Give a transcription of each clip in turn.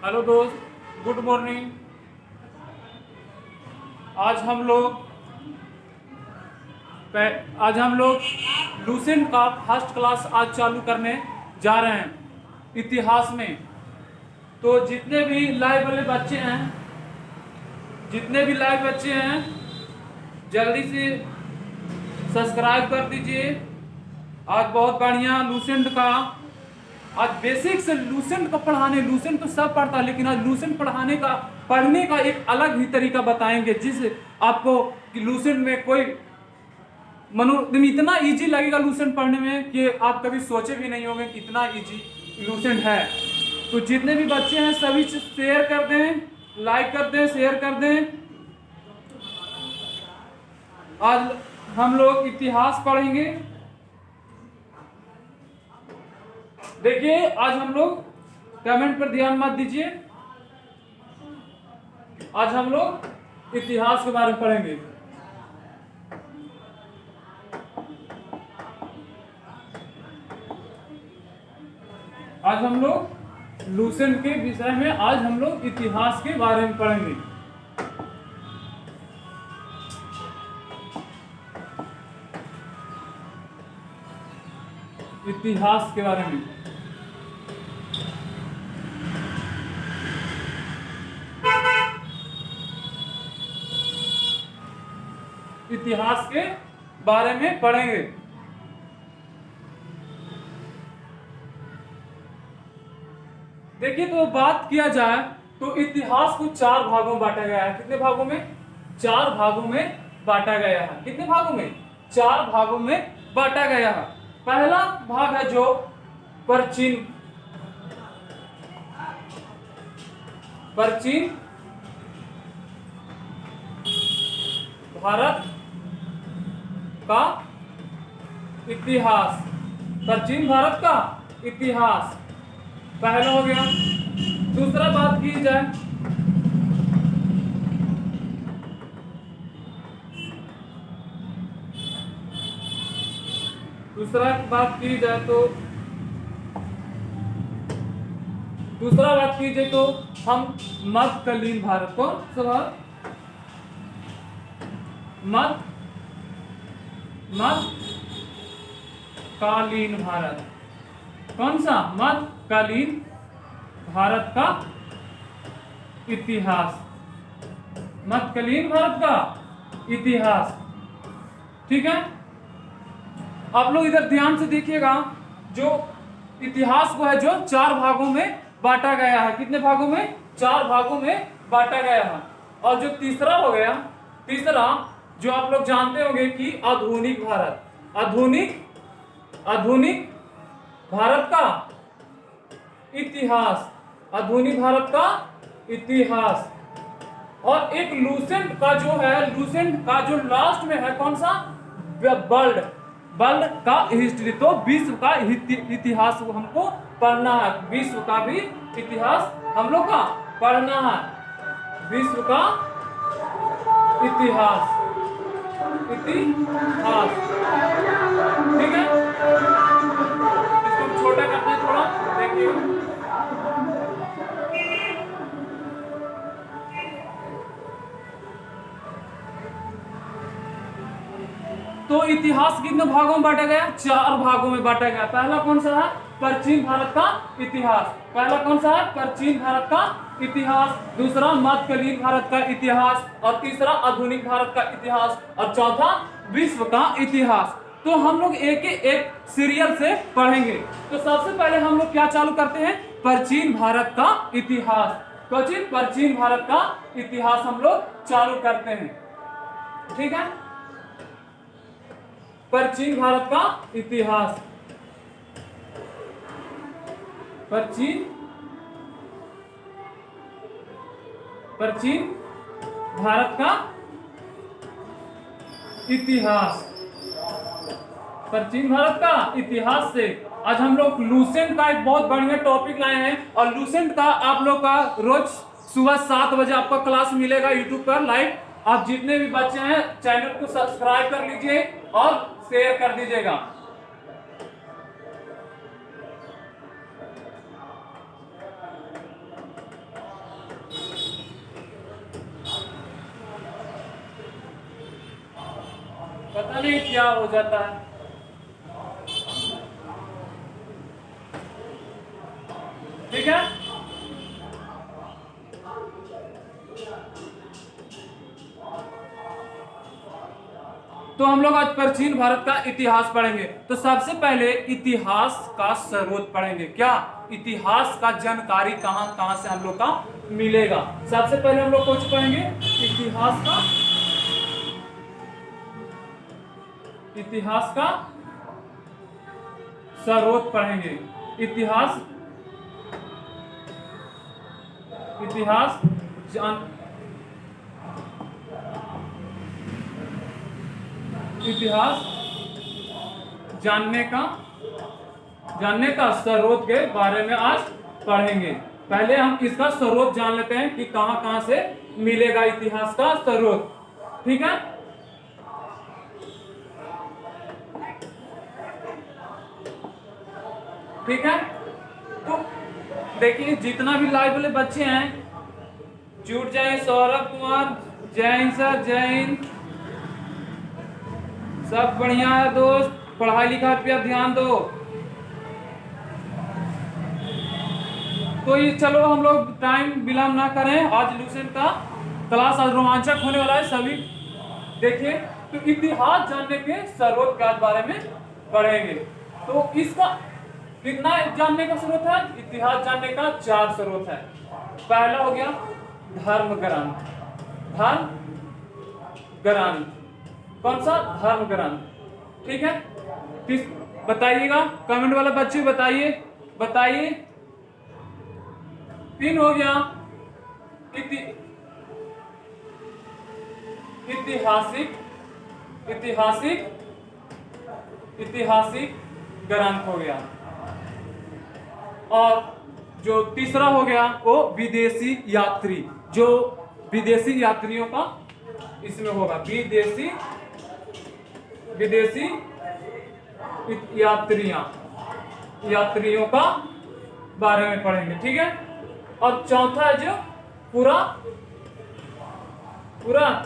Hello दोस्त, good morning. आज हम लोग आज हम लोग लूसेंट का फर्स्ट क्लास आज चालू करने जा रहे हैं इतिहास में। तो जितने भी लाइव बच्चे हैं जल्दी से सब्सक्राइब कर दीजिए। आज बहुत बढ़िया लूसेंट का, आज बेसिक से लूसेंट का लूसेंट तो सब पढ़ता है, लेकिन आज लूसेंट पढ़ने का एक अलग ही तरीका बताएंगे, जिस आपको कि लूसेंट में कोई इतना इजी लगेगा लूसेंट पढ़ने में कि आप कभी सोचे भी नहीं होंगे कि इतना इजी लूसेंट है। तो जितने भी बच्चे हैं सभी शेयर कर दें, लाइक कर दें, शेयर कर दें। आज हम लोग इतिहास पढ़ेंगे। देखिए, आज हम लोग कमेंट पर ध्यान मत दीजिए, आज हम लोग इतिहास के बारे में पढ़ेंगे। आज हम लोग लूसेंट के विषय में आज हम लोग इतिहास के बारे में पढ़ेंगे। इतिहास के बारे में इतिहास के बारे में पढ़ेंगे। देखिए, तो बात किया जाए तो इतिहास को 4 भागों में बांटा गया है। कितने भागों में? 4 भागों में बांटा गया है। कितने भागों में? 4 भागों में बांटा गया है। पहला भाग है जो प्राचीन भारत का इतिहास। प्राचीन भारत का इतिहास पहला हो गया। दूसरा बात की जाए तो हम मध्यकालीन भारत को मध्यकालीन भारत, कौन सा? मध्यकालीन भारत का इतिहास। मध्यकालीन भारत का इतिहास, ठीक है। आप लोग इधर ध्यान से देखिएगा, जो इतिहास को है जो 4 भागों में बांटा गया है। कितने भागों में? 4 भागों में बांटा गया है। और जो तीसरा हो गया, तीसरा जो आप लोग जानते होंगे कि आधुनिक भारत का इतिहास। आधुनिक भारत का इतिहास। और एक लूसेंट का जो लास्ट में है, कौन सा? वर्ल्ड का हिस्ट्री। तो विश्व का इतिहास हमको पढ़ना है। विश्व का भी इतिहास हम लोग का पढ़ना है। विश्व का इतिहास, ठीक है। इसको छोटा करते हैं थोड़ा, देखिए। तो इतिहास कितने भागों में बांटा गया? 4 भागों में बांटा गया। पहला कौन सा है? प्राचीन भारत का इतिहास। पहला कौन सा है? प्राचीन भारत का इतिहास। दूसरा मध्यकालीन भारत का इतिहास। और तीसरा आधुनिक भारत का इतिहास। और चौथा विश्व का इतिहास। तो हम लोग एक सीरियल से पढ़ेंगे। तो सबसे पहले हम लोग क्या चालू करते हैं? प्राचीन भारत का इतिहास। प्राचीन भारत का इतिहास हम लोग चालू करते हैं, ठीक है। प्राचीन भारत का इतिहास। प्राचीन भारत का इतिहास। प्राचीन भारत का इतिहास से आज हम लोग लूसेंट का एक बहुत बढ़िया टॉपिक लाए हैं। और लूसेंट का आप लोग का रोज सुबह 7 बजे आपका क्लास मिलेगा यूट्यूब पर लाइव। आप जितने भी बच्चे हैं चैनल को सब्सक्राइब कर लीजिए और शेयर कर दीजिएगा। पता नहीं क्या हो जाता है। ठीक है, तो हम लोग आज प्राचीन भारत का इतिहास पढ़ेंगे। तो सबसे पहले इतिहास का स्रोत पढ़ेंगे। क्या इतिहास का जानकारी कहां कहां से हम लोग का मिलेगा। सबसे पहले हम लोग कुछ पढ़ेंगे इतिहास का स्रोत पढ़ेंगे। इतिहास जान इतिहास जानने का स्रोत के बारे में आज पढ़ेंगे। पहले हम इसका स्रोत जान लेते हैं कि कहां कहां से मिलेगा इतिहास का स्रोत। ठीक है, ठीक है। तो देखिए जितना भी लाइव वाले बच्चे हैं जुट जाए। सौरभ कुमार, जय हिंद सर, जय हिंद। सब बढ़िया है दोस्त, पढ़ाई लिखाई पे ध्यान दो। तो ये चलो हम लोग टाइम विलम्ब ना करें, आज लूसेंट का क्लास आज रोमांचक होने वाला है सभी। देखिए तो इतिहास जानने के स्रोत के बारे में पढ़ेंगे। तो इसका कितना जानने का स्रोत है। इतिहास जानने का 4 स्रोत है। पहला हो गया धर्म ग्रंथ। कौन सा? धर्म ग्रंथ। ठीक है, किस बताइएगा, कमेंट वाला बच्चे बताइए। तीन हो गया ऐतिहासिक ग्रंथ हो गया। और जो तीसरा हो गया वो विदेशी यात्रियों का इसमें होगा। विदेशी यात्रियों का बारे में पढ़ेंगे। ठीक है, और चौथा है जो पूरा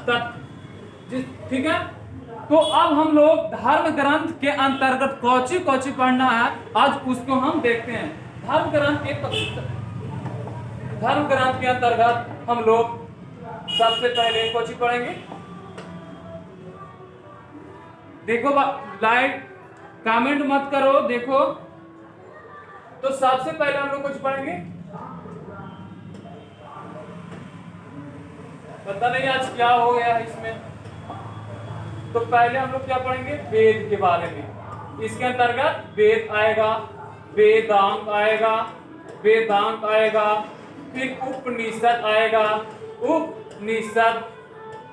तत्व। ठीक है, तो अब हम लोग धर्म ग्रंथ के अंतर्गत कौची पढ़ना है आज उसको हम देखते हैं। धर्म ग्रंथ के अंतर्गत हम लोग सबसे पहले कौची पढ़ेंगे। देखो लाइव कमेंट मत करो, देखो। तो सबसे पहले हम लोग कुछ पढ़ेंगे, पता नहीं आज क्या हो गया है इसमें। तो पहले हम लोग क्या पढ़ेंगे, वेद के बारे में। इसके अंतर्गत वेद आएगा, वेदांत आएगा, फिर उपनिषद आएगा।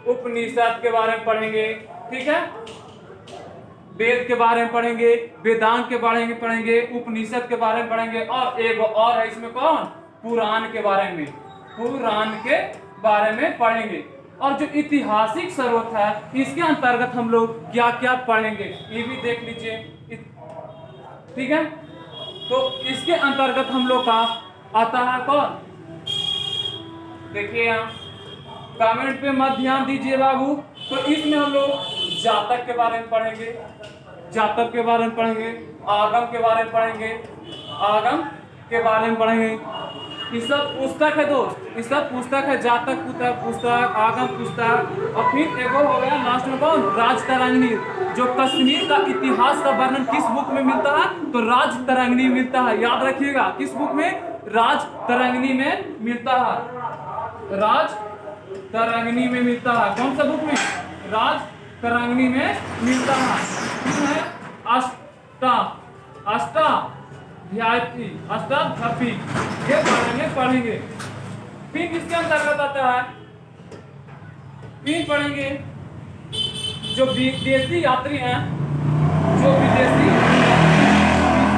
उपनिषद के बारे में पढ़ेंगे। ठीक है, वेद के बारे में पढ़ेंगे, वेदांत के बारे में पढ़ेंगे, उपनिषद के बारे में पढ़ेंगे, और एक और है इसमें कौन, पुराण के बारे में पढ़ेंगे। और जो ऐतिहासिक स्रोत है इसके अंतर्गत हम लोग क्या क्या पढ़ेंगे ये भी देख लीजिए। ठीक है, तो इसके अंतर्गत हम लोग का आता है कौन, देखिए यहाँ कमेंट पे मत ध्यान दीजिए बाबू। तो इसमें हम लोग जातक के बारे में पढ़ेंगे, आगम के बारे में पढ़ेंगे। ये सब पुस्तक है दोस्त, ये सब पुस्तक है। जातक पुस्तक, आगम पुस्तक, और फिर एगो हो गया लास्ट में कौन, राजतरंगिणी। जो कश्मीर का इतिहास का वर्णन किस बुक में मिलता है, तो राजतरंगिणी मिलता है। याद रखिएगा किस बुक में, राजतरंगिणी में मिलता है। राजतरंगिणी में मिलता है। कौन सा बुक में, राजतरंगिणी में मिलता है। है अष्टाध्यायी ये बारे में पढ़ेंगे। फिर किसके अंतर्गत आता है, फिर पढ़ेंगे जो विदेशी यात्री हैं, इसके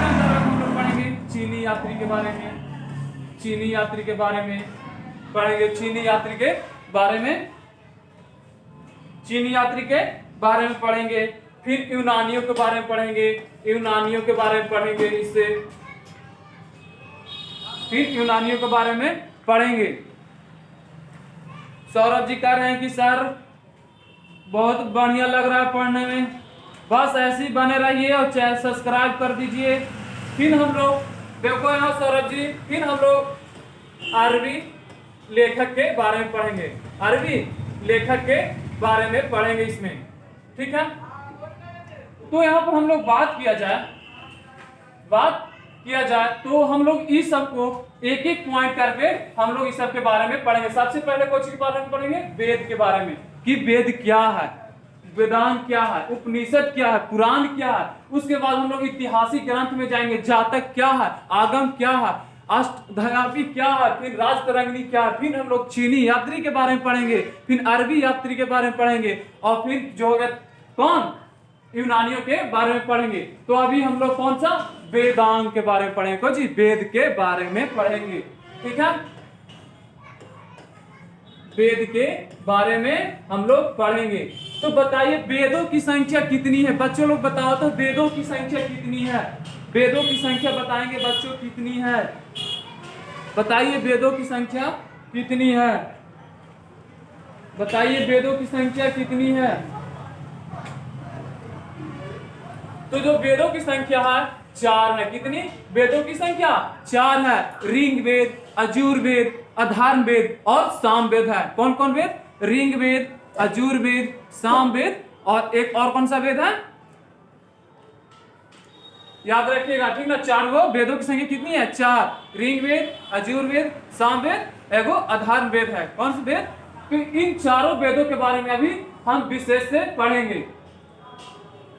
अंतर्गत हम लोग पढ़ेंगे चीनी यात्री के बारे में पढ़ेंगे। चीनी यात्री के बारे में पढ़ेंगे। फिर यूनानियों के बारे में पढ़ेंगे, इससे फिर यूनानियों के बारे में पढ़ेंगे। सौरभ जी कह रहे हैं कि सर बहुत बढ़िया लग रहा है पढ़ने में। बस ऐसे ही बने रहिए और चैनल सब्सक्राइब कर दीजिए। फिर हम लोग देखो यहाँ सौरभ जी, फिर हम लोग अरबी लेखक के बारे में पढ़ेंगे। अरबी लेखक के बारे में पढ़ेंगे इसमें, ठीक है। तो यहाँ पर हम लोग बात किया जाए तो हम लोग इस सब को एक एक पॉइंट करके हम लोग इस सब के बारे में पढ़ेंगे। सबसे पहले कौन के बारे में पढ़ेंगे? वेद के बारे में, कि वेद क्या है, वेदांत क्या है, उपनिषद क्या है, पुराण क्या है। उसके बाद हम लोग ऐतिहासिक ग्रंथ में जाएंगे, जातक क्या है, आगम क्या है, अष्टधापी क्या है, फिर राजतरंगिणी क्या है, फिर हम लोग चीनी यात्री के बारे में पढ़ेंगे, फिर अरबी यात्री के बारे में पढ़ेंगे, और फिर जो है कौन यूनानियों के बारे में पढ़ेंगे। तो अभी हम लोग कौन सा? वेदांत के बारे में पढ़ेंगे। कौन जी? वेद के बारे में पढ़ेंगे, ठीक है। वेद के बारे में हम लोग पढ़ेंगे। तो बताइए वेदों की संख्या कितनी है? बच्चों लोग बताओ तो वेदों की संख्या कितनी है? वेदों की संख्या बताएंगे बच्चों कितनी है? बताइए वेदों की संख्या कितनी है? बताइए वेदों की संख्या कितनी है? तो जो वेदों की संख्या है 4 है। कितनी? वेदों की संख्या 4 है। ऋग वेद, यजुर वेद, अथर्व वेद और सामवेद है। कौन कौन वेद? ऋग वेद, यजुर वेद, सामवेद और एक और कौन सा वेद है? याद रखिएगा, ठीक ना। 4 गो वेदों की संख्या कितनी है? 4। ऋग वेद, यजुर वेद, सामवेद, एगो अथर्व वेद है। कौन सा वेद? तो इन चारों वेदों के बारे में अभी हम विशेष से पढ़ेंगे,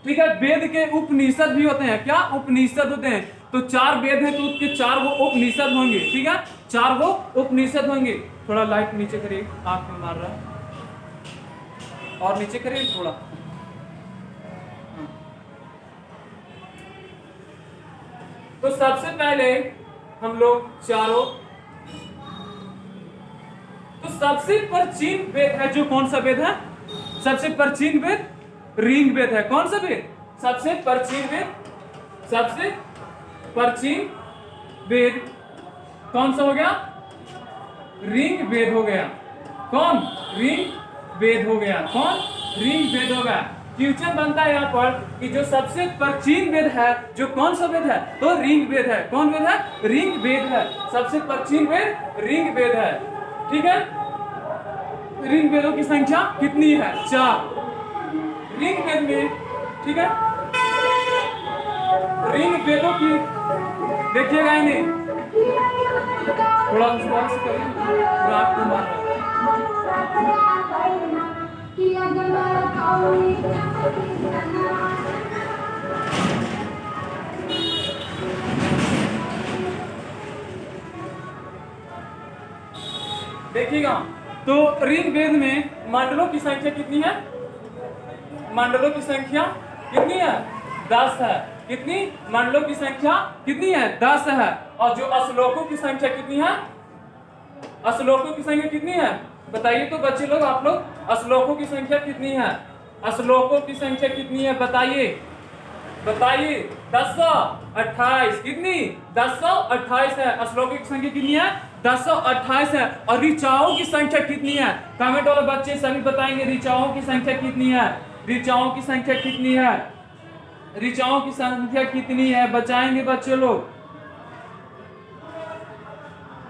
ठीक है। वेद के उपनिषद भी होते हैं। क्या? उपनिषद होते हैं। तो 4 वेद हैं तो उसके 4 गो उपनिषद होंगे, ठीक है। 4 गो उपनिषद होंगे। थोड़ा लाइट नीचे करिए, आंख में मार रहा है, और नीचे करिए थोड़ा। तो सबसे पहले हम लोग चारों, तो सबसे प्राचीन वेद है जो कौन सा वेद है? सबसे प्राचीन वेद ऋग वेद है। कौन सा वेद? सबसे प्राचीन वेद, सबसे प्राचीन वेद कौन सा हो गया? ऋग वेद हो गया। कौन? ऋग वेद हो गया। कौन? ऋग वेद हो गया। क्वेश्चन बनता है यहाँ पर कि जो सबसे प्राचीन वेद है जो कौन सा वेद है? तो ऋग वेद है। कौन वेद है? ऋग वेद है। सबसे प्राचीन वेद ऋग वेद है, ठीक है। ऋग वेदों की संख्या कितनी है? 4 ऋग वेद में, ठीक है। ऋग वेदों की देखिएगा इन्हें थोड़ा विश्वास करिए, रात को मार देखिएगा। तो ऋग वेद में मंडलों की संख्या कितनी है? मंडलों की संख्या कितनी है? 10 है। कितनी? मंडलों की संख्या कितनी है? 10 है। और जो श्लोकों की संख्या कितनी है? श्लोकों की संख्या कितनी है? बताइए तो बच्चे लोग, आप लोग श्लोकों की संख्या कितनी है? श्लोकों की संख्या कितनी है? बताइए, बताइए। 1028। कितनी? 1028 है। श्लोकों की संख्या कितनी है? 1028 है। और ऋचाओं की संख्या कितनी है? कमेंट वाले बच्चे सभी बताएंगे ऋचाओं की संख्या कितनी है? ऋचाओं की संख्या कितनी है? ऋचाओं की संख्या कितनी है? बचाएंगे बच्चे लोग।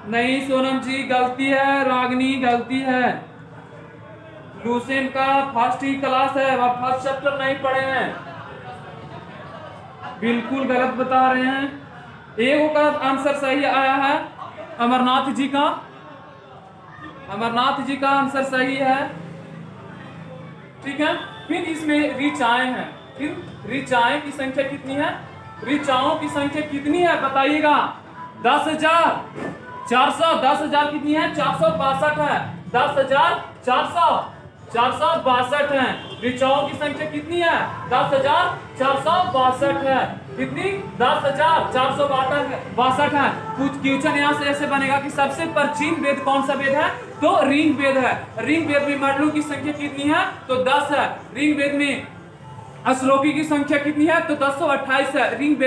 नहीं सोनम जी गलती है, रागनी गलती है। लूसेंट का फर्स्ट ही क्लास है, आप फर्स्ट चैप्टर नहीं पढ़े हैं, बिल्कुल गलत बता रहे हैं। एक का आंसर सही आया है अमरनाथ जी का, अमरनाथ जी का आंसर सही है, ठीक है। फिर इसमें ऋचाएं हैं। फिर ऋचाएं की संख्या कितनी है? ऋचाओं की संख्या कितनी है बताइएगा? 10,400। 10,000 कितनी है? 462 है। 10,462 है। ऋचाओं की संख्या कितनी है? 10,462 है। कितनी? 10,462 है। कुछ क्वेश्चन यहाँ से ऐसे बनेगा कि सबसे प्राचीन वेद कौन सा वेद है? तो ऋग वेद है। ऋग वेद में मंडलों की संख्या कितनी है? तो 10 है। ऋग वेद में श्लोकी की संख्या कितनी है? तो 1028 है। ऋग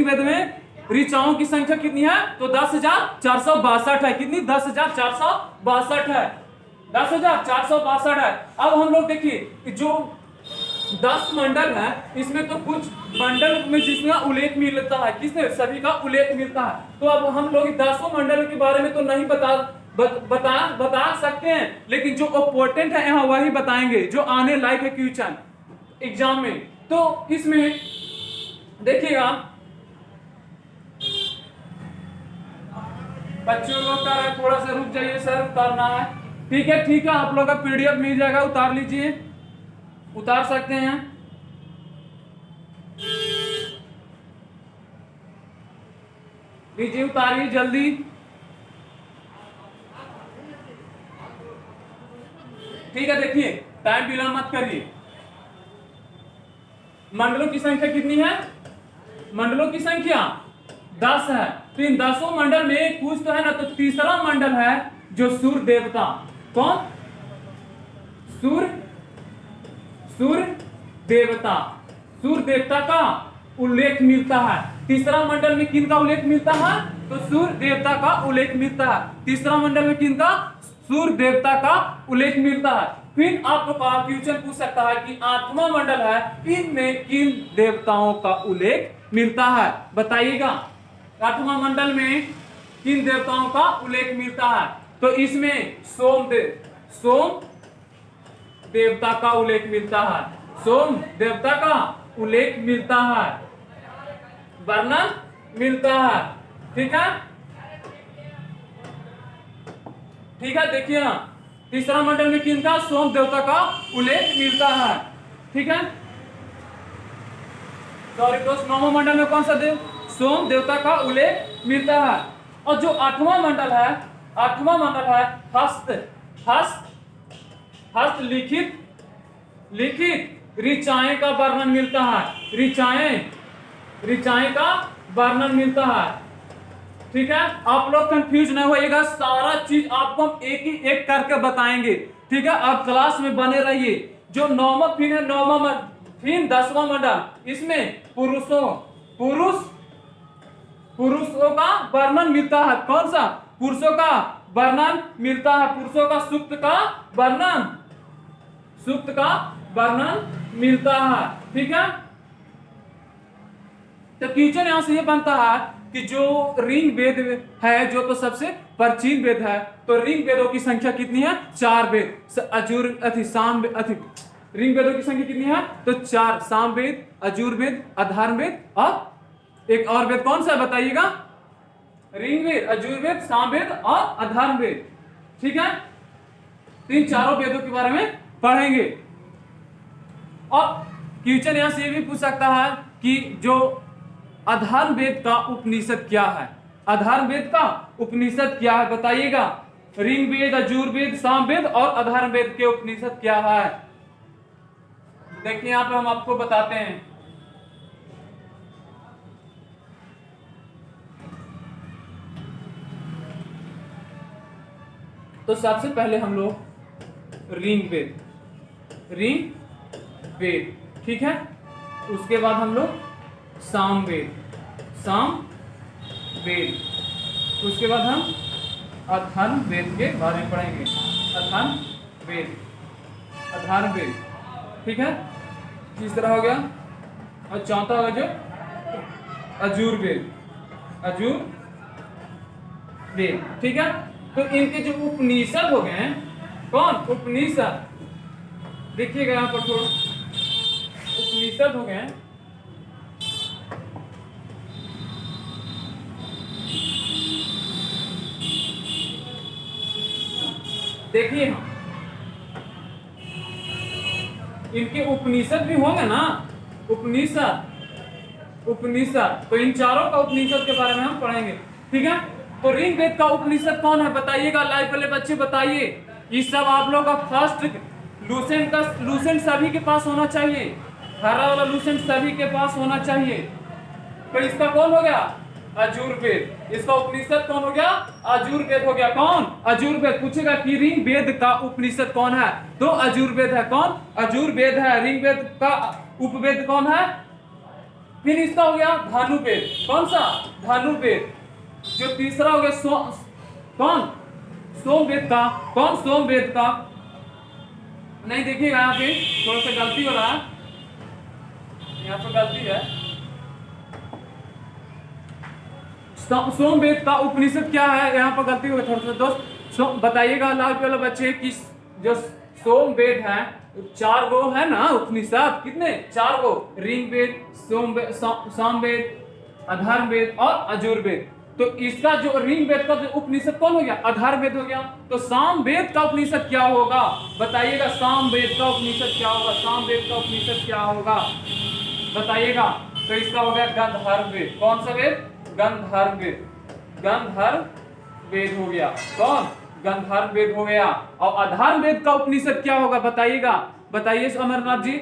वेद में ऋचाओं की संख्या कितनी है? तो 10,462 है। कितनी? 10,462 है। 10,462 है। अब हम लोग देखिए कि जो 10 मंडल है, इसमें तो कुछ मंडल में जिसका उल्लेख मिलता है, किसने सभी का उल्लेख मिलता है। तो अब हम लोग 10 मंडल के बारे में तो नहीं बता सकते हैं, लेकिन जो इम्पोर्टेंट है यहाँ वही बताएंगे, जो आने लायक है क्वेश्चन एग्जाम में। तो इसमें देखिएगा, बच्चों लोग कर रहे थोड़ा सा रुक जाइए सर, उतारना है। ठीक है ठीक है, आप लोग का पीडीएफ मिल जाएगा, उतार लीजिए, उतार सकते हैं। लीजिए उतारिए जल्दी। ठीक है, देखिए टाइम विलंब मत करिए। मंडलों की संख्या कितनी है? मंडलों की संख्या 10 है। तो इन 10 मंडल में कुछ तो है ना, तो तीसरा मंडल है जो सूर्य देवता। कौन? सूर्य देवता। सूर्य देवता का उल्लेख मिलता है। तीसरा मंडल में किन का उल्लेख मिलता है? तो सूर्य देवता का उल्लेख मिलता है। तीसरा मंडल में किन का? सूर्य देवता का उल्लेख मिलता है। फिर आपको क्वेश्चन पूछ सकता है कि 8वां मंडल है, इनमें किन देवताओं का उल्लेख मिलता है? बताइएगा, 8वां मंडल में किन देवताओं का उल्लेख मिलता है? तो इसमें सोम देवता का उल्लेख मिलता है। सोम देवता का उल्लेख मिलता है, वर्णन मिलता है। ठीक है ठीक है, देखिए ना, तीसरा मंडल में किनका? सोम देवता का उल्लेख मिलता है। ठीक है, सॉरी दोस्त, 9वां मंडल में कौन सा देव? सोम देवता का उल्लेख मिलता है। और जो 8वां मंडल है, 8वां मंडल है हस्त लिखित ऋचाएं का वर्णन मिलता है। ऋचाएं का वर्णन मिलता है। ठीक है, आप लोग कंफ्यूज नहीं होइएगा, सारा चीज आपको हम एक ही एक करके बताएंगे। ठीक है, आप क्लास में बने रहिए। जो 9वां फिर है, 9वां फिर 10वां मंडल, इसमें पुरुषों का वर्णन मिलता है। कौन सा? पुरुषों का वर्णन मिलता है। पुरुषों का सूक्त का वर्णन मिलता है। ठीक है, तो क्वेश्चन यहां से ये बनता है कि जो ऋग वेद है, जो तो सबसे प्राचीन वेद है, तो ऋग वेदों की संख्या कितनी है? 4 वेद। ऋग वेदों की संख्या कितनी है? तो 4। सामवेद, अजुर्वेद, अथर्ववेद और एक और वेद कौन सा है बताइएगा? ऋग्वेद, अजुर्वेद, सामवेद और अथर्ववेद। ठीक है, इन चारों वेदों के बारे में पढ़ेंगे। और क्वेश्चन यहां से ये भी पूछ सकता है कि जो अथर्ववेद का उपनिषद क्या है? अथर्ववेद का उपनिषद क्या है बताइएगा? ऋग्वेद, अजुर्वेद, सामवेद और अथर्ववेद के उपनिषद क्या है? देखिए, यहां पे हम आपको बताते हैं। तो सबसे पहले हम लोग ऋग्वेद, ठीक है, उसके बाद हम लोग सामवेद, उसके बाद हम अथर्ववेद के बारे में पढ़ेंगे। अथर्ववेद, ठीक है, तीसरा हो गया। और चौथा हो जो अजुर्वेद, ठीक है। तो इनके जो उपनिषद हो गए, कौन? उपनिषद, देखिएगा यहाँ पर थोड़ा, उपनिषद हो गए। देखिए, इनके उपनिषद भी होंगे ना, उपनिषद। तो इन चारों का उपनिषद के बारे में हम पढ़ेंगे। ठीक है, तो ऋग्वेद का उपनिषद कौन है बताइएगा? लाइव वाले बच्चे बताइए। ये सब आप लोग का फर्स्ट लूसेंट सभी के पास होना चाहिए। हरा वाला लूसेंट सभी के पास होना चाहिए। तो इसका कौन हो गया? अजुर्वेद। इसका उपनिषद कौन हो गया? अजुर्वेद हो गया। कौन? अजुर्वेद। पूछेगा कि ऋग्वेद का उपनिषद कौन है, तो अजुर्वेद है। कौन? अजुर्वेद है। ऋग्वेद का उपवेद कौन है? फिर इसका हो गया धनुर्वेद। कौन सा? धनुर्वेद। जो तीसरा हो गया कौन? सोमवेद का कौन सोमवेद का नहीं, देखिएगा यहाँ पे थोड़ा सा गलती हो रहा है, यहाँ पे गलती है। सोमवेद का उपनिषद क्या है, यहाँ पर गलती हो गई थोड़ा सा दोस्त। बताइएगा लाल वाले बच्चे कि जो सोमवेद है 4 गो है ना उपनिषद, कितने 4 गो, ऋग्वेद, सोमवेद, सामवेद, अथर्ववेद और यजुर्वेद। तो इसका जो ऋग्वेद का जो उपनिषद कौन हो गया, अथर्ववेद हो गया। तो सामवेद का उपनिषद क्या होगा बताइएगा, सामवेद का उपनिषद क्या होगा, सामवेद का उपनिषद क्या होगा बताइएगा। तो इसका हो गया गंधर्ववेद। कौन सा वेद, गंधर्ववेद, गंधर्ववेद हो गया। कौन, गंधर्ववेद हो गया। और अथर्ववेद का उपनिषद क्या होगा बताइएगा, बताइए अमरनाथ जी,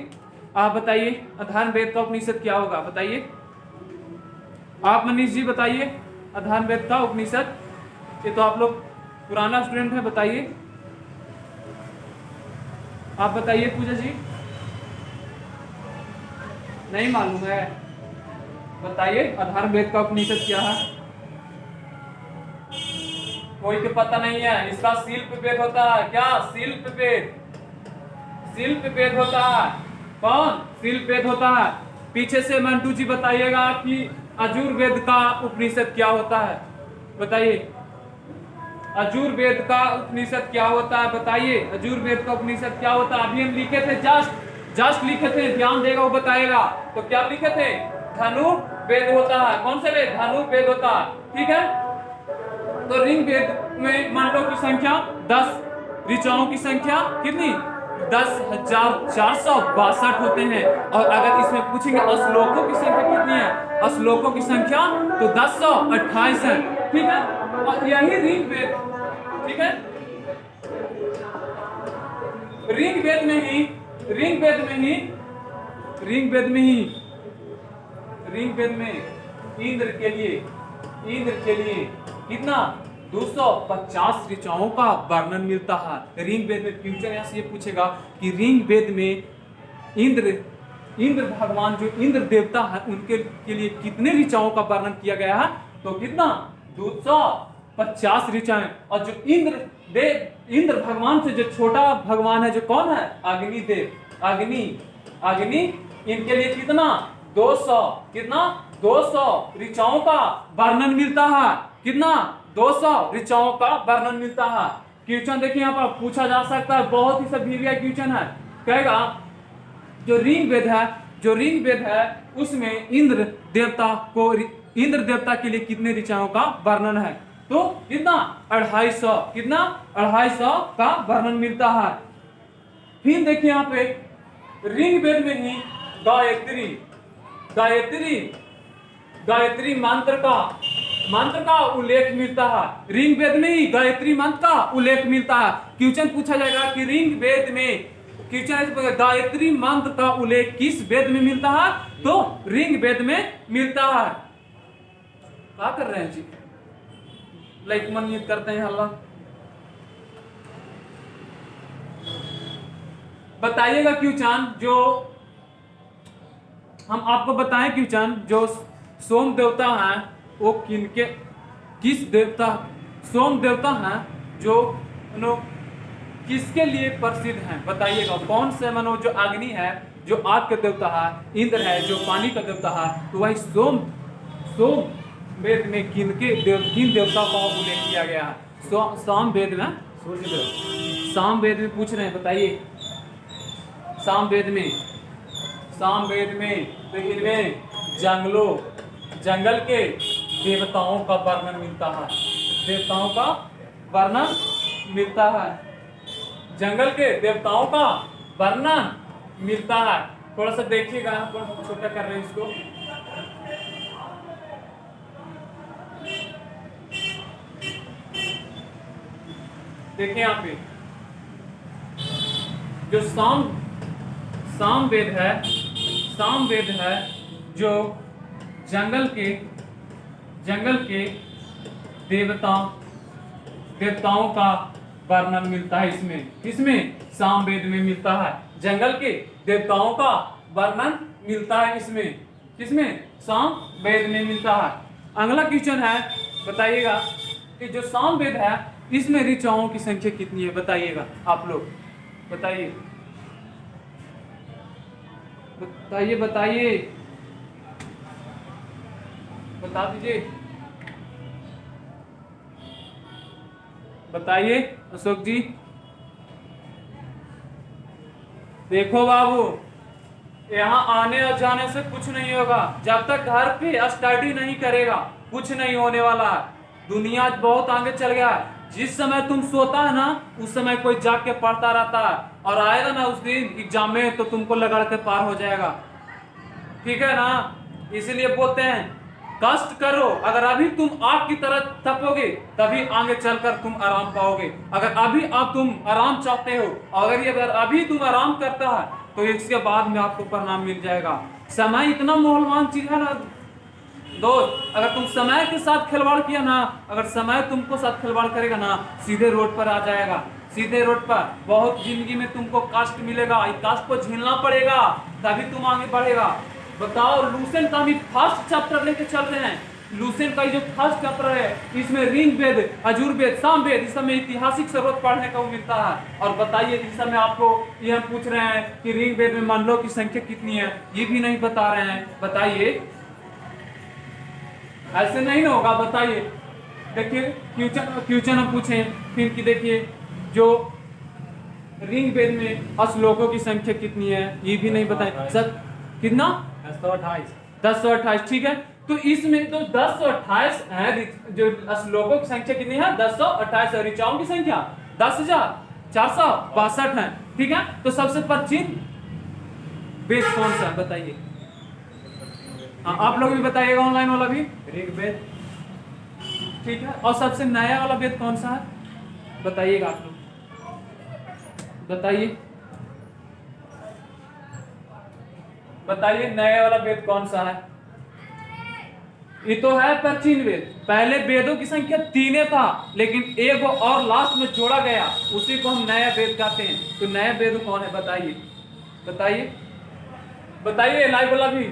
आप बताइए अथर्ववेद का उपनिषद क्या होगा बताइए, आप मनीष जी बताइए अथर्ववेद का उपनिषद। ये तो आप लोग पुराना स्टूडेंट है, बताइए आप बताइए पूजा जी, नहीं मालूम है, बताइए अथर्ववेद का उपनिषद क्या है। कोई को पता नहीं है, इसका शिल्प वेद होता है। क्या, शिल्प वेद, शिल्प वेद होता है। कौन, शिल्प वेद होता है। पीछे से मंटू जी बताइएगा कि यजुर्वेद का उपनिषद क्या होता है बताइए, यजुर्वेद का उपनिषद क्या होता है बताइए, यजुर्वेद का उपनिषद क्या होता है। अभी हम लिखे थे, जस्ट लिखे थे, ध्यान देगा वो बताएगा। तो क्या लिखे थे, धनुर्वेद होता है। कौन सा वेद, धनुर्वेद होता है, ठीक है। तो ऋग्वेद में मंडलों की संख्या 10, ऋचाओं की संख्या कितनी, 10,462 होते हैं। और अगर इसमें पूछेंगे श्लोकों की संख्या कितनी है, श्लोकों की संख्या तो 1028 है, ठीक है। और यही ऋग्वेद, ठीक है, ऋग्वेद में ही इंद्र के लिए कितना 250 ऋचाओं का वर्णन मिलता है ऋग्वेद में। फ्यूचर यहाँ से ये पूछेगा कि ऋग्वेद में इंद्र भगवान जो इंद्र देवता है उनके के लिए कितने ऋचाओं का वर्णन किया गया है, तो कितना 250 ऋचाएं। और जो इंद्र भगवान से जो छोटा भगवान है, जो कौन है, अग्निदेव, अग्नि इनके लिए कितना 200 ऋचाओं का वर्णन मिलता है। कितना 200 ऋचाओं का वर्णन मिलता है। क्वेश्चन देखिए यहाँ पर पूछा जा सकता है, बहुत ही सब क्वेश्चन है। कहेगा जो ऋग्वेद है उसमें इंद्र देवता के लिए कितने ऋचाओं का वर्णन है, तो कितना 250 का वर्णन मिलता है। फिर देखिए यहाँ पे ऋग्वेद में ही गायत्री मंत्र का उल्लेख मिलता है। ऋग्वेद में ही गायत्री मंत्र का उल्लेख मिलता है। क्वेश्चन पूछा जाएगा कि ऋग्वेद में गायत्री मंत्र का उल्लेख किस वेद में मिलता है, तो ऋग्वेद में मिलता है। क्या कर रहे हैं जी, लाइक मन करते हैं हल्ला। बताइएगा क्वेश्चन जो हम आपको बताएं, क्वेश्चन जो सोम देवता हैं वो किस देवता, सोम देवता हैं जो किसके लिए प्रसिद्ध हैं बताइएगा। कौन से मनो जो अग्नि है, जो आग का देवता है, इंद्र है जो पानी का देवता है, तो वही सोम वेद में किन देवता का उल्लेख किया गया है। साम वेद में पूछ रहे हैं, बताइए साम वेद में तो इनमें जंगल के देवताओं का वर्णन मिलता है, जंगल के देवताओं का वर्णन मिलता है। थोड़ा सा देखिएगा, थोड़ा सा छोटा कर रहे हैं इसको। देखिए यहाँ पे जो साम वेद है जो जंगल के देवताओं का वर्णन मिलता है। इसमें साम वेद में मिलता है, जंगल के देवताओं का वर्णन मिलता है। किसमें साम वेद में मिलता है। अगला क्वेश्चन है, बताइएगा कि जो साम वेद है इसमें ऋचाओं की संख्या कितनी है बताइएगा आप लोग, बताइए बताइए बताइए, बता दीजिए, बताइए अशोक जी। देखो बाबू, यहाँ आने और जाने से कुछ नहीं होगा, जब तक घर पे स्टडी नहीं करेगा कुछ नहीं होने वाला है। दुनिया बहुत आगे चल गया है। जिस समय तुम सोता है ना उस समय कोई जाग के पढ़ता रहता है, और आएगा ना उस दिन एग्जाम में तो तुमको लगड़ के पार हो जाएगा, ठीक है ना। इसीलिए बोलते हैं कष्ट करो, अगर अभी तुम आग की तरह तपोगे तभी आगे चलकर तुम आराम पाओगे। अगर अभी अब तुम आराम चाहते हो, अगर अभी तुम आराम करता है तो इसके बाद में आपको परिणाम मिल जाएगा। समय इतना मूल्यवान चीज है ना दोस्त, अगर तुम समय के साथ खिलवाड़ किया ना, अगर समय तुमको साथ खिलवाड़ करेगा ना, सीधे रोड पर आ जाएगा, सीधे रोड पर। बहुत जिंदगी में तुमको कष्ट मिलेगा, इस कष्ट को झेलना पड़ेगा तभी तुम आगे बढ़ेगा। बताओ, लूसेंट का भी फर्स्ट चैप्टर लेके चल रहे हैं। लूसेंट का जो फर्स्ट चैप्टर है इसमें ऋग वेद, यजुर्वेद, सामवेद, इस समय ऐतिहासिक स्रोत पढ़ने को मिलता है। और बताइए, इस समय आपको ये हम पूछ रहे हैं कि ऋग वेद में मंडलों की संख्या कितनी है, ये भी नहीं बता रहे हैं। बताइए, ऐसे नहीं ना होगा, बताइए। देखिए क्वेश्चन हम पूछे फिर कि देखिए जो ऋग वेद में श्लोकों की संख्या कितनी है ये भी नहीं बताए सर। कितना? 1028। ठीक है, तो इसमें तो 1028 है। जो श्लोकों की संख्या कितनी है? 1028 है। ऋचाओं की संख्या 10,462 है। ठीक है, तो सबसे प्राचीन वेद कौन सा है बताइए? हाँ, आप लोग भी बताइएगा, ऑनलाइन वाला भी। ऋग्वेद, ठीक है। और सबसे नया वाला वेद कौन सा है बताइएगा आप लोग, बताइए बताइए, नया वाला वेद कौन सा है? ये तो है प्राचीन वेद। पहले वेदों की संख्या 3 था, लेकिन एक और लास्ट में जोड़ा गया, उसी को हम नया वेद कहते हैं। तो नया वेद कौन है बताइए, बताइए बताइए, लाइव वाला भी।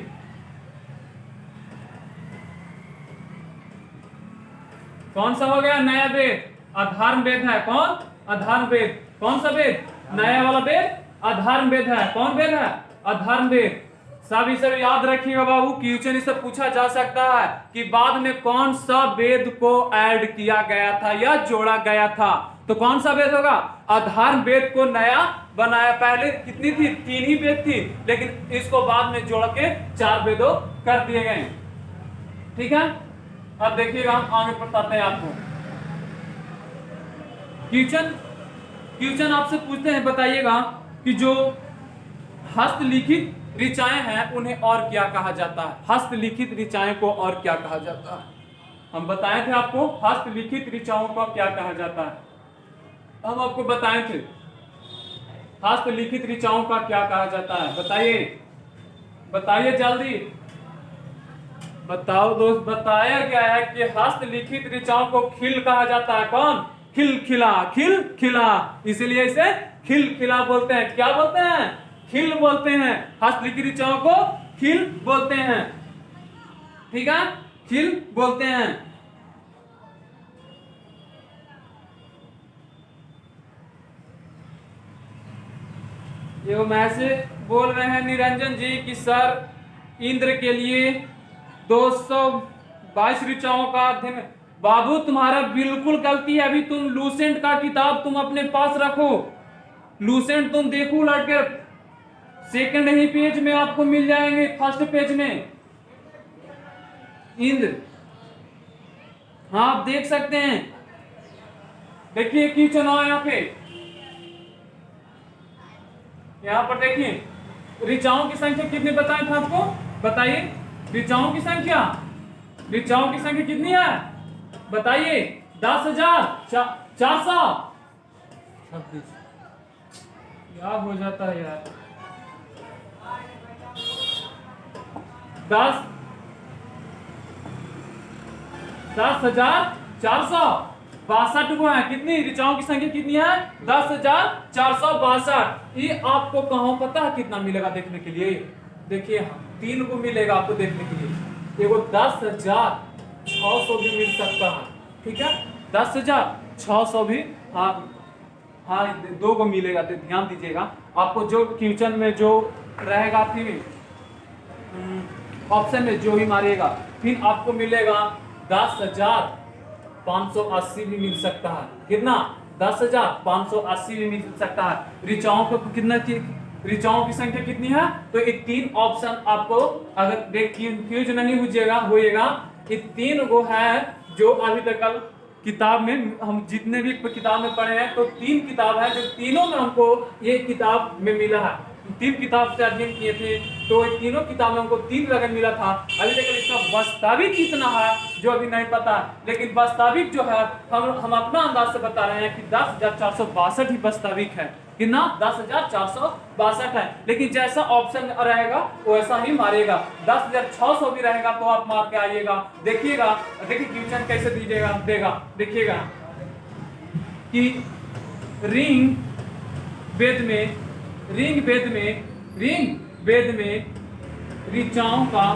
कौन सा हो गया नया वेद? अधर्म वेद है। कौन? अधर्म वेद। कौन सा वेद? नया वाला वेद अधर्म वेद है। कौन वेद है? अधर्म वेद। सब इसे याद रखिएगा बाबू, क्वेश्चन इससे पूछा जा सकता है कि बाद में कौन सा वेद को ऐड किया गया था या जोड़ा गया था। तो कौन सा वेद होगा? अधर्म वेद को नया बनाया। पहले कितनी थी? 3 ही वेद थी, लेकिन इसको बाद में जोड़ के 4 वेदों कर दिए गए। ठीक है, अब देखिएगा, हम आगे बताते हैं आपको। क्वेश्चन आपसे पूछते हैं, बताइएगा कि जो हस्तलिखित ऋचाएं हैं उन्हें और क्या कहा जाता है? हस्तलिखित ऋचाएं को और क्या कहा जाता है? हम बताए थे आपको हस्तलिखित ऋचाओं को क्या कहा जाता है। हम आपको बताए थे हस्तलिखित ऋचाओं का क्या कहा जाता है। बताइए बताइए जल्दी बताओ दोस्त। बताया गया है कि हस्तलिखित ऋचाओं को खिल कहा जाता है। कौन? खिलखिला, खिलखिला, इसलिए इसे खिलखिला बोलते हैं। क्या बोलते हैं? खिल बोलते हैं। हस्तलिखित ऋचाओं को खिल बोलते हैं। ठीक है, खिल बोलते हैं। ये मैसेज बोल रहे हैं निरंजन जी कि सर इंद्र के लिए 222 ऋचाओं का अध्ययन। बाबू तुम्हारा बिल्कुल गलती है। अभी तुम लूसेंट का किताब तुम अपने पास रखो। लूसेंट तुम देखो उलट के, सेकंड ही पेज में आपको मिल जाएंगे, फर्स्ट पेज में इंद्र। हाँ, आप देख सकते हैं। देखिए क्वेश्चन आओ यहाँ पे, यहाँ पर देखिए ऋचाओं की संख्या कितनी बताए थे आपको? बताइए ऋचाओं की संख्या। ऋचाओं की संख्या कितनी है बताइए? 10,426। क्या हो जाता है यार? 10,462 को है। कितनी ऋचाओं की संख्या कितनी है? 10,462। ये आपको कहाँ पता है कितना मिलेगा देखने के लिए? देखिए 3 को मिलेगा आपको देखने के लिए। देखो 10,600 भी मिल सकता है। ठीक है, 10,600 600 भी, हाँ हाँ 2 को मिलेगा। तो ध्यान दीजिएगा, आपको जो क्वेश्चन में जो रहेगा फिर ऑप्शन में जो ही मारिएगा फिर आपको मिलेगा 10,580 भी मिल सकता है। कितना? 10,580 भी मिल सकता है। ऋचाओं को कितना थी, ऋचाओं की संख्या कितनी है? तो ये 3 ऑप्शन आपको अगर कंफ्यूज नहीं होइएगा, ये 3 गो है जो अभी तक कल किताब में हम जितने भी किताब में पढ़े हैं, तो 3 किताब है जो तीनों में हमको ये किताब में मिला है। 3 किताब से अध्ययन किए थे, तो ये तीनों किताब में हमको 3 लगन मिला था। अभी तक इसका वास्तविक कितना है जो अभी नहीं पता, लेकिन वास्तविक जो है हम अपना अंदाज से बता रहे हैं कि 10,462 ही वास्तविक है। कितना? 10,462 है। लेकिन जैसा ऑप्शन रहेगा वैसा ही मारेगा। 10,600 भी रहेगा तो आप मार के आइएगा। देखिए क्वेश्चन कैसे देगा। देखिएगा कि रिंग वेद में ऋचाओं का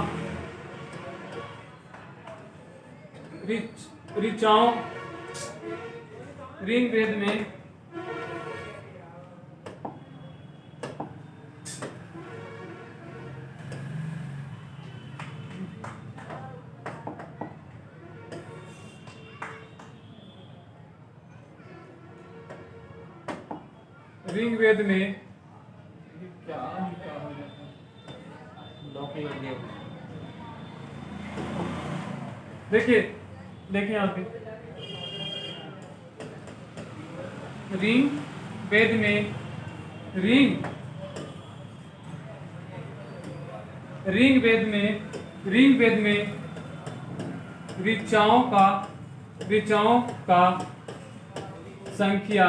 रिंग वेद में क्या हो जाता है? देखिए यहाँ पे रिंग वेद में ऋचाओं का संख्या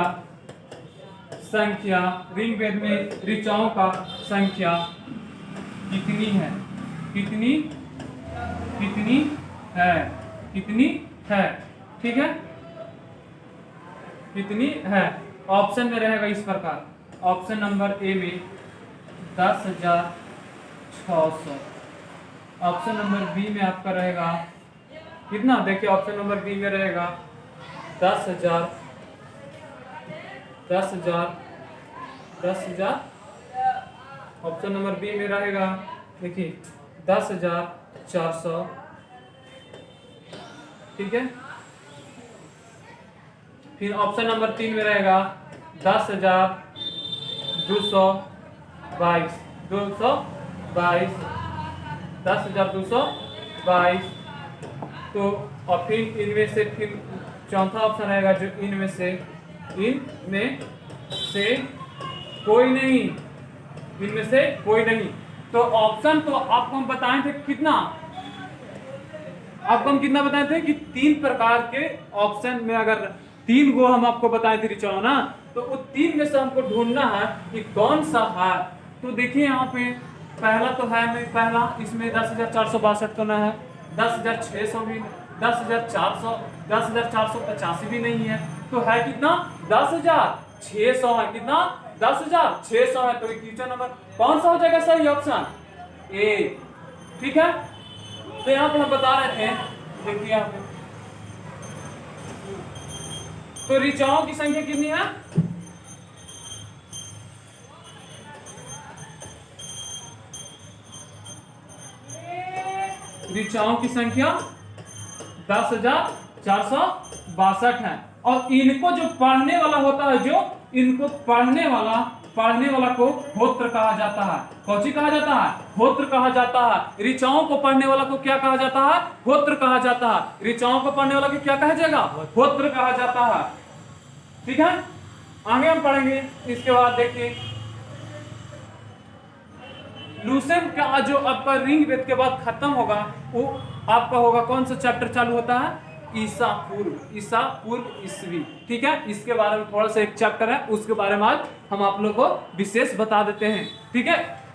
रिंग वेद में ऋचाओं का संख्या कितनी है? कितनी है? ठीक है, कितनी है? ऑप्शन में रहेगा इस प्रकार। ऑप्शन नंबर ए में 10,600। ऑप्शन नंबर बी में आपका रहेगा कितना? देखिए ऑप्शन नंबर बी में रहेगा 10,000। ऑप्शन नंबर बी में रहेगा, देखिए 10,400। ठीक है, फिर ऑप्शन नंबर 3 में रहेगा 10,222। 10,222। तो और फिर इनमें से फिर चौथा ऑप्शन रहेगा जो इनमें से कोई नहीं। तो ऑप्शन तो आपको हम बताए थे कितना? आपको हम कितना बताए थे कि 3 प्रकार के ऑप्शन में, अगर 3 गो हम आपको बताए थे रिचाओ ना, तो वो 3 में से हमको ढूंढना है कि कौन सा है। तो देखिए यहाँ पे पहला तो है नहीं, पहला इसमें 10,462 तो ना है, 10,600 भी, 10,400, 10,485 भी नहीं है। तो है कितना? 10,600 है। कितना? 10,600 है। तो क्वेश्चन नंबर कौन सा हो जाएगा सही? Option A. ठीक है, तो यहाँ पे हम बता रहे थे, देखिए यहाँ पे तो ऋचाओं की संख्या कितनी है? ऋचाओं की संख्या 10,462 है। और इनको जो पढ़ने वाला होता है, इनको पढ़ने वाला को होत्र कहा जाता है। कौची कहा जाता है? होत्र कहा जाता है। ऋचाओं को पढ़ने वाला को क्या कहा जाता है? होत्र कहा जाता है। ऋचाओं को पढ़ने वाला को क्या कहा जाएगा? होत्र कहा जाता है। ठीक है, आगे हम पढ़ेंगे। इसके बाद देखिए लूसेंट का जो आपका रिंग वेद के बाद खत्म होगा, वो आपका होगा कौन सा चैप्टर चालू होता है? ईसा पूर्व ईस्वी। ठीक है, इसके बारे में थोड़ा सा एक चैप्टर है, उसके बारे में आज हम आप लोग को विशेष बता देते हैं। ठीक है,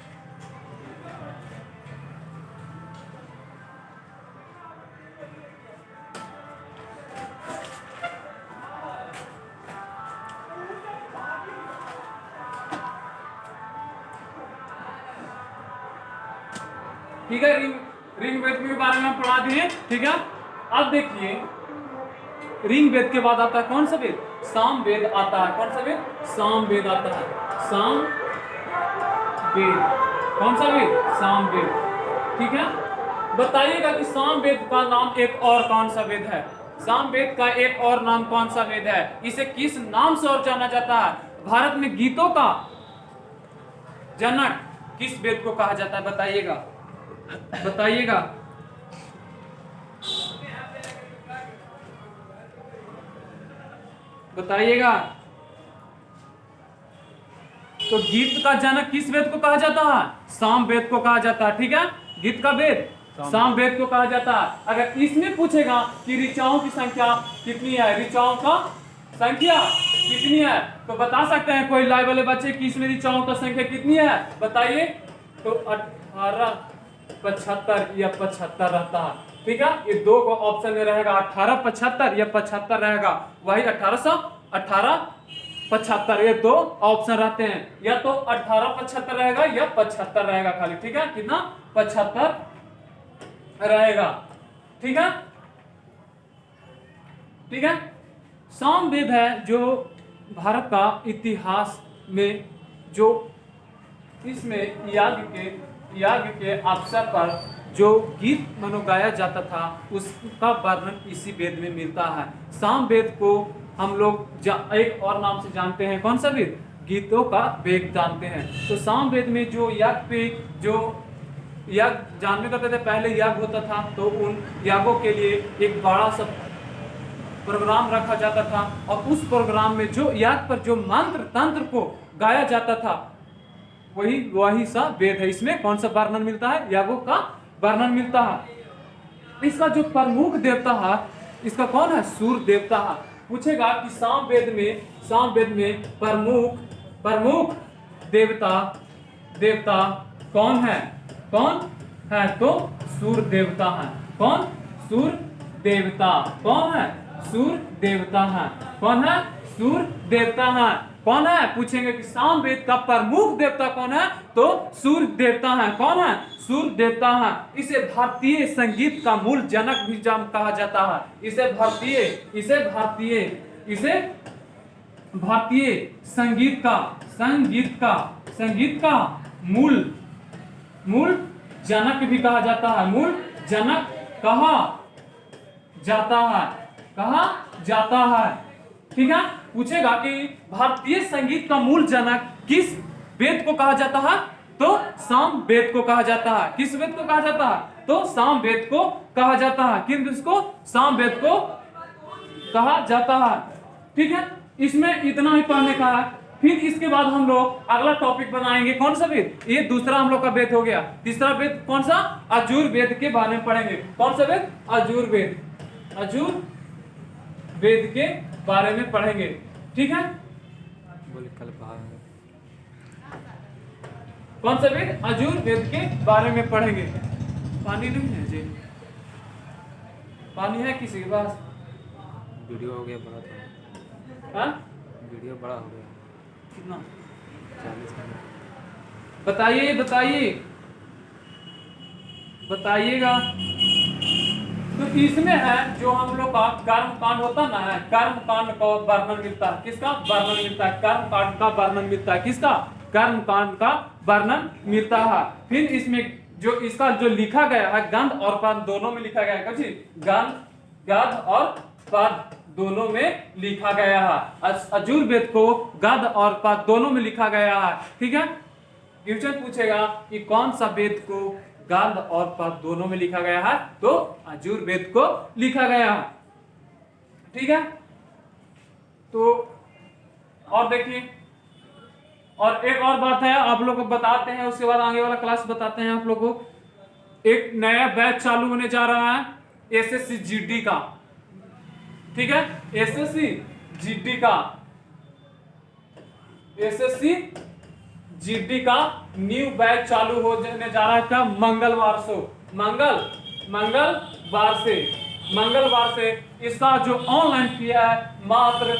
रिंग वेद के बारे में पढ़ा दिए। ठीक है, अब देखिए ऋग वेद के बाद आता है कौन सा वेद? साम वेद आता है। कौन सा वेद? साम वेद आता है। साम वेद। कौन सा वेद? साम वेद। ठीक है, बताइएगा कि साम वेद का नाम एक और कौन सा वेद है? साम वेद का एक और नाम कौन सा वेद है? इसे किस नाम से और जाना जाता है? भारत में गीतों का जनक किस वेद को कहा जाता है? बताइएगा, बताइएगा। बताइएगा। तो गीत का जनक किस वेद को कहा जाता है? साम वेद को कहा जाता है। ठीक है, गीत का वेद साम वेद को कहा जाता है। अगर इसमें पूछेगा कि ऋचाओं की संख्या कितनी है, ऋचाओं का संख्या कितनी है, तो बता सकते हैं कोई लाइव वाले बच्चे कि इसमें ऋचाओं का संख्या कितनी है? बताइए। तो 18, 75 या 75 रहता है। ठीक है, ये दो को ऑप्शन में रहेगा, 18, 75 या 75 रहेगा। वही 1818, 75, ये दो ऑप्शन रहते हैं। या तो 18, 75 रहेगा या 75 रहेगा खाली। ठीक है, कितना? 75 रहेगा। ठीक है, ठीक है। साम वेद है जो भारत का इतिहास में जो इसमें याग के अवसर पर जो गीत मनो गाया जाता था उसका वर्णन इसी वेद में मिलता है। साम वेद को हम लोग एक और नाम से जानते हैं। कौन सा वेद? गीतों का वेद जानते हैं। तो साम वेद में जो याग पे जो याग जानने करते थे, पहले याग होता था तो उन यागों के लिए एक बड़ा सा प्रोग्राम रखा जाता था और उस प्रोग्राम में जो याग पर जो मंत्र तंत्र को गाया जाता था वही सा वेद है। इसमें कौन सा वर्णन मिलता है? यागों का वर्णन मिलता है। इसका जो प्रमुख देवता है, इसका कौन है? सूर्य देवता है। पूछेगा कि साम वेद में प्रमुख देवता कौन है? कौन है? तो सूर्य देवता है। कौन? सूर्य देवता। कौन है? सूर्य देवता है। कौन है? सूर्य देवता है। कौन है? पूछेंगे कि साम वेद का प्रमुख देवता कौन है? तो सूर्य देवता है। कौन है? सूर्य देवता है। इसे भारतीय संगीत का मूल जनक भी कहा जाता है। इसे भारतीय संगीत का मूल जनक भी कहा जाता है। मूल जनक कहा जाता है। ठीक है, पूछेगा कि भारतीय संगीत का मूल जनक किस वेद को कहा जाता है? तो साम वेद को कहा जाता है। किस वेद को कहा जाता है? तो साम वेद को कहा जाता है। किसको? साम वेद को कहा जाता है। ठीक है, इसमें इतना ही पढ़ने का है। फिर इसके बाद हम लोग अगला टॉपिक बनाएंगे। कौन सा वेद? ये दूसरा हम लोग का वेद हो गया। तीसरा वेद कौन सा? अजूर वेद के बारे में पढ़ेंगे। कौन सा वेद? अजूर वेद के बारे में पढ़ेंगे। ठीक है, कौन सा वेद? अजूर वेद के बारे में पढ़ेंगे। पानी नहीं है जी? पानी है किसी के पास? वीडियो हो गया बड़ा। हाँ, वीडियो बड़ा हो गया। कितना? 40 मिनट। बताइएगा। तो इसमें है जो हम लोग का कर्म कांड होता ना है, कर्म कांड का वर्णन मिलता है। किसका वर्णन मिलता है? कर्म कांड का वर्णन मिलता है। किसका? कर्म कांड का वर्णन मिलता है। फिर इसमें जो इसका जो लिखा गया है, गंध और पद दोनों में लिखा गया है। गंध और पद दोनों में लिखा गया है। अजूर वेद को गंध और पद दोनों में लिखा गया है। ठीक है, क्वेश्चन पूछेगा कि कौन सा वेद को गंध और पद दोनों में लिखा गया है? तो अजूर वेद को लिखा गया है। ठीक है, तो और देखिए, और एक और बात है आप लोग को बताते हैं, उसके बाद आगे वाला क्लास बताते हैं आप लोग को। एक नया बैच चालू होने जा रहा है एसएससी जीडी का। ठीक है, एसएससी जीडी का न्यू बैच चालू होने जा रहा है। क्या? मंगलवार से इसका जो ऑनलाइन फी है मात्र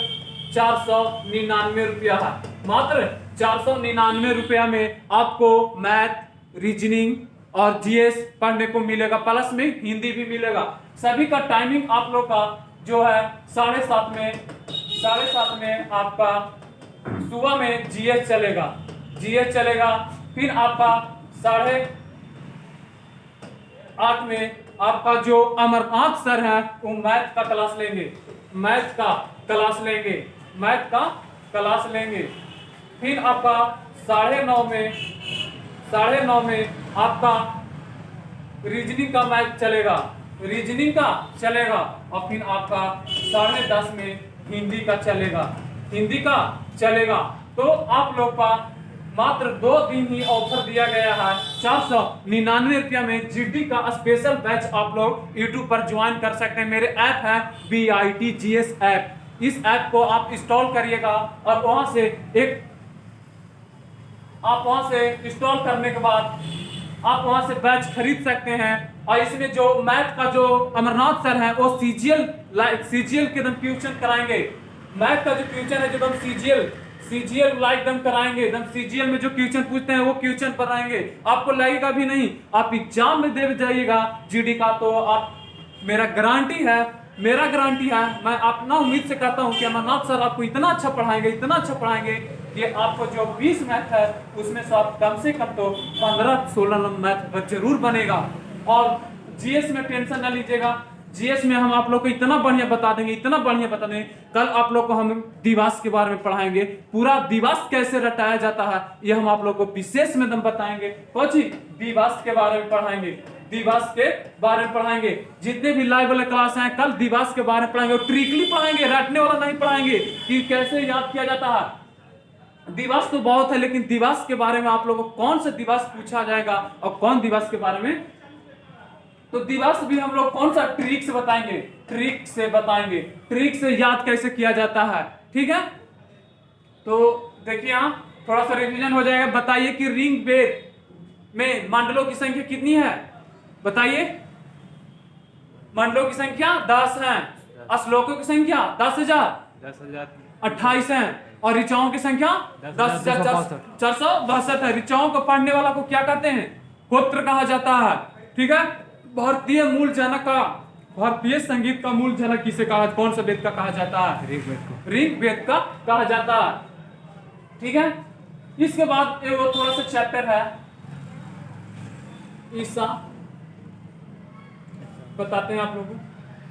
499 रुपया है। मात्र 499 रुपया में आपको मैथ, रीजनिंग और जीएस पढ़ने को मिलेगा, प्लस में हिंदी भी मिलेगा। सभी का टाइमिंग आप लोग का जो है 7:30 में आपका सुबह में जीएस चलेगा, फिर आपका 8:30 में आपका जो अमरनाथ सर है वो मैथ का क्लास लेंगे, फिर आपका 9:30 में आपका रीजनिंग का मैथ चलेगा, और फिर आपका 10:30 में हिंदी का चलेगा। तो आप लोग का मात्र 2 दिन ही ऑफर दिया गया है, 499 रुपया में जीडी का स्पेशल बैच आप लोग यूट्यूब पर ज्वाइन कर सकते हैं। मेरे ऐप है BITGS ऐप, इस ऐप को आप इंस्टॉल करिएगा और वहां से इंस्टॉल करने के बाद आप वहां से बैच खरीद सकते हैं। और इसमें जो मैथ का जो अमरनाथ सर है वो सीजीएल के एकदम क्वेश्चन कराएंगे। मैथ का जो क्वेश्चन है जो एकदम सीजीएल लाइक एकदम कराएंगे, एकदम सीजीएल में जो क्वेश्चन पूछते हैं वो क्वेश्चन कराएंगे। आपको लगेगा भी नहीं, आप एग्जाम में दे जाइएगा जीडी का, तो आप मेरा गारंटी है, मैं अपना उम्मीद से कहता हूं कि अमरनाथ सर आपको इतना अच्छा पढ़ाएंगे कि आपको जो 20 मैथ है उसमें से आप कम से कम तो 15-16 मैथ जरूर बनेगा। और जीएस में टेंशन ना लीजिएगा, जीएस में हम आप लोग को इतना बढ़िया बता देंगे, कल आप लोग को हम दिवस के बारे में पढ़ाएंगे, पूरा दिवस कैसे रटाया जाता है ये हम आप लोग को विशेष में बताएंगे। दिवस के बारे में पढ़ाएंगे, जितने भी लाइव वाले क्लास हैं कल दिवस के बारे में पढ़ाएंगे, और ट्रिकली पढ़ाएंगे, रटने वाला नहीं पढ़ाएंगे कि कैसे याद किया जाता है। दिवस तो बहुत है, लेकिन दिवस के बारे में आप लोगों को कौन सा दिवस पूछा जाएगा और कौन दिवस के बारे में, तो दिवस भी हम लोग कौन सा ट्रिक से बताएंगे, ट्रिक से याद कैसे किया जाता है। ठीक है, तो देखिए यहाँ थोड़ा सा रिवीजन हो जाएगा। बताइए कि रिंग वेद में मंडलों की संख्या कितनी है, बताइए। मंडलों की संख्या 10 है, श्लोकों की संख्या 10,000 28 है, और ऋचाओं की संख्या 10,462 है। ऋचाओं को पढ़ने वाला को क्या कहते हैं, गोत्र कहा जाता है। ठीक है, भारतीय संगीत का मूल जनक किसे कौन सा वेद का कहा जाता है, ऋग्वेद का कहा जाता है। ठीक है, इसके बाद एक थोड़ा सा चैप्टर है ईसा, बताते हैं आप लोगों को।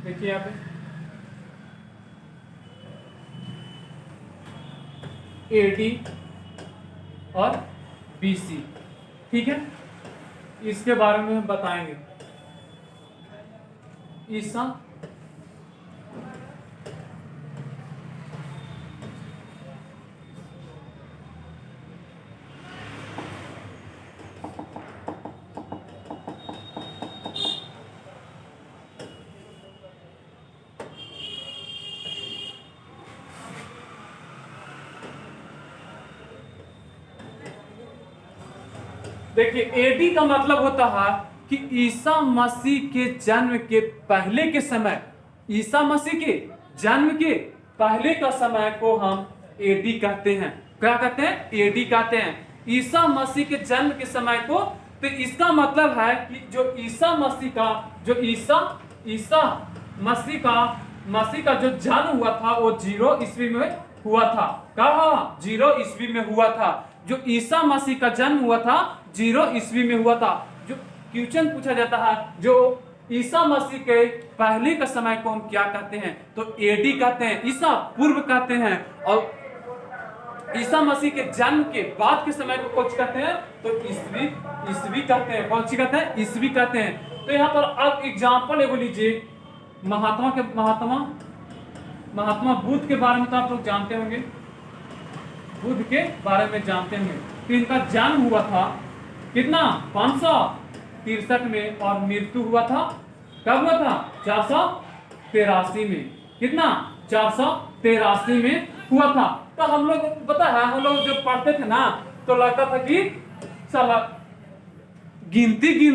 देखिए यहाँ पे AD और BC, ठीक है, इसके बारे में हम बताएंगे। ईसा देखिए एडी का मतलब होता है कि ईसा मसीह के जन्म के पहले के समय, ईसा मसीह के जन्म के पहले का समय को हम एडी कहते हैं। क्या कहते हैं, एडी कहते हैं, ईसा मसीह के जन्म के समय को। तो इसका मतलब है कि जो ईसा मसीह का जो जन्म हुआ था वो 0 ईस्वी में हुआ था। कहा 0 ईस्वी में हुआ था। जो ईसा मसीह का जन्म हुआ था 0 ईस्वी में हुआ था। जो क्वेश्चन पूछा जाता है, जो ईसा मसीह के पहले का समय को हम क्या कहते हैं, तो एडी कहते हैं, ईसा पूर्व कहते हैं, और ईसा मसीह के जन्म के बाद के समय को कुछ कहते हैं तो ईस्वी कहते हैं। कौन सी कहते हैं, ईस्वी कहते हैं। तो यहाँ पर अब एग्जाम्पल एगो लीजिए, महात्मा बुद्ध के बारे में तो आप लोग जानते होंगे, बुद्ध के बारे में जानते होंगे। तो इनका जन्म हुआ था कितना, 563 में, और मृत्यु हुआ था कब हुआ था, 483 में। कितना, 483 में हुआ था। तो हम लोग पता है, हम लोग जब पढ़ते थे ना तो लगता था कि साला गिनती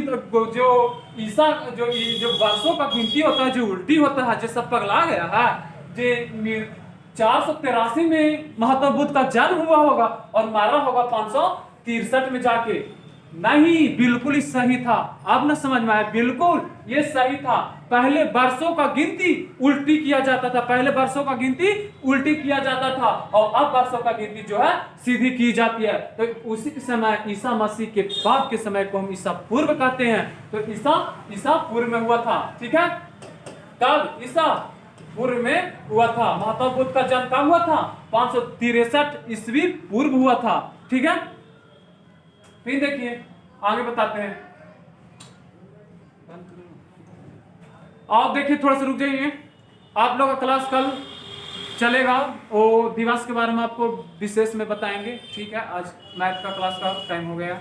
जो ईसा जो वर्षों का गिनती होता है जो उल्टी होता है, जो सब पगला गया है। जे 483 में महात्मा बुद्ध का जन्म हुआ होगा और मारा होगा 563 में जाके। नहीं, बिल्कुल ही सही था। अब ना समझ में आया, बिल्कुल ये सही था। पहले वर्षों का गिनती उल्टी किया जाता था, पहले वर्षों का गिनती उल्टी किया जाता था और अब वर्षों का गिनती जो है सीधी की जाती है। तो उसी समय ईसा मसीह के बाद के समय को हम ईसा पूर्व कहते हैं। तो ईसा पूर्व में हुआ था, ठीक है। कब? ईसा पूर्व में हुआ था। महात्मा बुद्ध का जन्म कब हुआ था? 563 ईस्वी पूर्व हुआ था, ठीक है। फिर देखिए आगे बताते हैं। आप देखिए थोड़ा सा रुक जाइए, आप लोग का क्लास कल चलेगा, वो दिवस के बारे में आपको विशेष में बताएंगे, ठीक है। आज मैथ का क्लास का टाइम हो गया।